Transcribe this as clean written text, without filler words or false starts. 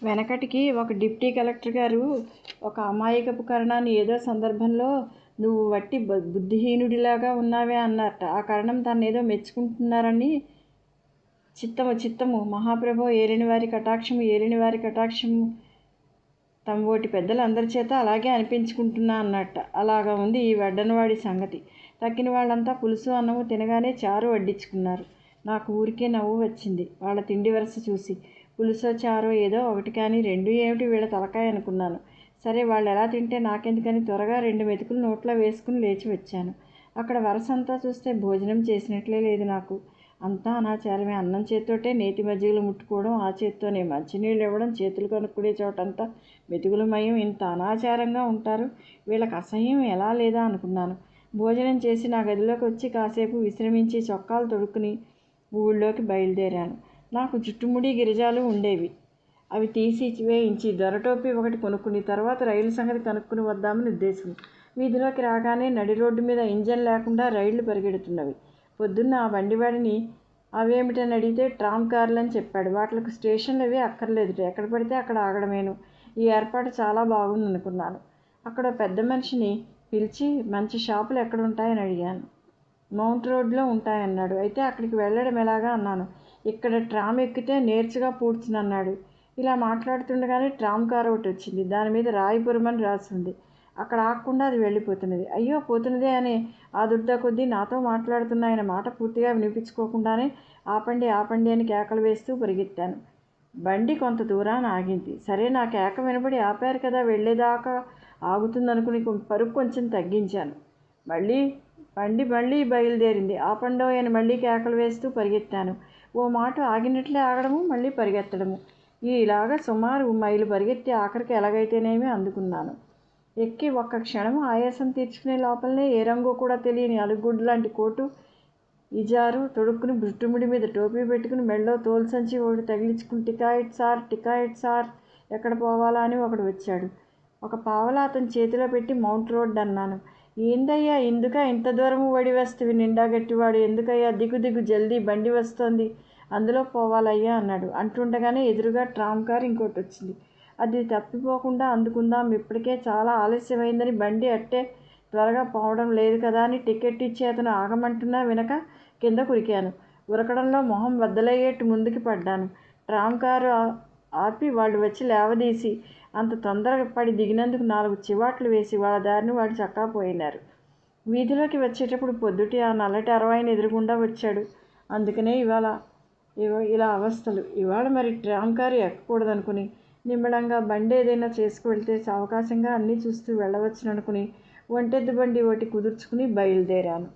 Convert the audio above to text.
వెనకటికి ఒక deputy collector గారు ఒక అమాయకపు కరణాన్ని ఏదో సందర్భంలో నువ్వు వట్టి బుద్ధిహీనుడిలాగా ఉన్నావే అన్నారట. ఆ కరణం తను ఏదో మెచ్చుకుంటున్నారని చిత్తము మహాప్రభో ఏలినవారి కటాక్షము తమోటి పెద్దలందరి చేత అలాగే అనిపించుకుంటున్నా అన్నట్ట. అలాగా ఉంది ఈ వడ్డనవాడి సంగతి. తక్కిన వాళ్ళంతా పులుసు అన్నము తినగానే చారు వడ్డించుకున్నారు. నాకు ఊరికే నవ్వు వచ్చింది వాళ్ళ తిండి వరస చూసి. పులుసో చారో ఏదో ఒకటి, కానీ రెండు ఏమిటి వీళ్ళ తలకాయ అనుకున్నాను. సరే వాళ్ళు ఎలా తింటే నాకెందుకని త్వరగా 2 మెతుకులు నోట్లో వేసుకుని లేచి వచ్చాను. అక్కడ వరసంతా చూస్తే భోజనం చేసినట్లే లేదు నాకు. అంతా అనాచారమే. అన్నం చేత్తోటే నేతి మజ్జిగలు ముట్టుకోవడం, ఆ చేత్తోనే మంచినీళ్ళు ఇవ్వడం, చేతులు కనుక్కునే చోటంతా మెతుకులమయం. ఇంత అనాచారంగా ఉంటారు. వీళ్ళకి అసహ్యం ఎలా లేదా అనుకున్నాను. భోజనం చేసి నా గదిలోకి వచ్చి కాసేపు విశ్రమించి చొక్కాలు తొడుక్కుని ఊళ్ళోకి బయలుదేరాను. నాకు జుట్టుముడి గిరిజాలు ఉండేవి. అవి తీసి వేయించి దొరటోపి ఒకటి కొనుక్కుని తర్వాత రైలు సంగతి కనుక్కుని వద్దామని ఉద్దేశం. వీధిలోకి రాగానే నడి రోడ్డు మీద ఇంజన్ లేకుండా రైళ్లు పరిగెడుతున్నవి. పొద్దున్న ఆ బండివాడిని అవేమిటని అడిగితే ట్రామ్ కార్లు అని చెప్పాడు. వాటికి స్టేషన్లు అవి అక్కర్లేదు, ఎక్కడ పడితే అక్కడ ఆగడమేను. ఈ ఏర్పాటు చాలా బాగుంది అనుకున్నాను. అక్కడ పెద్ద మనిషిని పిలిచి మంచి షాపులు ఎక్కడ ఉంటాయని అడిగాను. మౌంట్ రోడ్లో ఉంటాయన్నాడు. అయితే అక్కడికి వెళ్ళడం ఎలాగా అన్నాను. ఇక్కడ ట్రామ్ ఎక్కితే నేర్చుగా పూడ్చునన్నాడు. ఇలా మాట్లాడుతుండగానే ట్రామ్ కారు ఒకటి వచ్చింది. దాని మీద రాయపురం అని రాసి ఉంది. అక్కడ ఆగకుండా అది వెళ్ళిపోతున్నది. అయ్యో పోతున్నదే అనే ఆదుర్దా కొద్దీ నాతో మాట్లాడుతున్న ఆయన మాట పూర్తిగా వినిపించుకోకుండానే ఆపండి ఆపండి అని కేకలు వేస్తూ పరిగెత్తాను. బండి కొంత దూరాన్ని ఆగింది. సరే, నా కేక వినబడి ఆపారు కదా, వెళ్ళేదాకా ఆగుతుందనుకుని పరుగు కొంచెం తగ్గించాను. బండి మళ్ళీ బయలుదేరింది. ఆపండోయ్ అని మళ్ళీ కేకలు వేస్తూ పరిగెత్తాను. ఓ మాట ఆగినట్లే ఆగడము, మళ్ళీ పరిగెత్తడము. ఇలాగా సుమారు మైలు పరిగెత్తి ఆఖరికి ఎలాగైతేనేమి అందుకున్నాను. ఎక్కి ఒక్క క్షణం ఆయాసం తీర్చుకునే లోపలనే ఏ రంగు కూడా తెలియని అలుగుడ్డు లాంటి కోటు ఇజారు తొడుక్కుని జుట్టుముడి మీద టోపీ పెట్టుకుని మెళ్ళో తోలు సంచి ఒకటి తగిలించుకుని టికాయిట్ సార్ ఎక్కడ పోవాలా అని ఒకడు వచ్చాడు. ఒక పావలా అతని చేతిలో పెట్టి మౌంట్ రోడ్ అన్నాను. ఏందయ్యా ఇందుక ఇంత దూరము వడి వస్తువి నిండా గట్టివాడు, ఎందుకయ్యా దిగు జల్దీ బండి వస్తోంది, అందులో పోవాలయ్యా అన్నాడు. అంటుండగానే ఎదురుగా ట్రామ్ కార్ ఇంకోటి వచ్చింది. అది తప్పిపోకుండా అందుకుందాం, ఇప్పటికే చాలా ఆలస్యమైందని బండి అట్టే త్వరగా పోవడం లేదు కదా అని టికెట్ ఇచ్చి అతను ఆగమంటున్నా వినక కింద కురికాను. ఉరకడంలో మొహం బద్దలయ్యేట్టు ముందుకి పడ్డాను. ట్రామ్ కారు ఆపి వాళ్ళు వచ్చి లేవదీసి అంత తొందరగా పడి దిగినందుకు 4 చివాట్లు వేసి వాళ్ళ దారిని వాడు చక్కా పోయినారు. వీధిలోకి వచ్చేటప్పుడు పొద్దుటి ఆ నల్లటి అరవాయిని ఎదురుగుండా వచ్చాడు. అందుకనే ఇలా అవస్థలు. ఇవాళ మరి ట్రామ్ కారు ఎక్కకూడదనుకుని నిమ్మడంగా బండి ఏదైనా చేసుకువెళ్తే సావకాశంగా అన్నీ చూస్తూ వెళ్ళవచ్చుననుకుని ఒంటెద్దు బండి ఒకటి కుదుర్చుకుని బయలుదేరాను.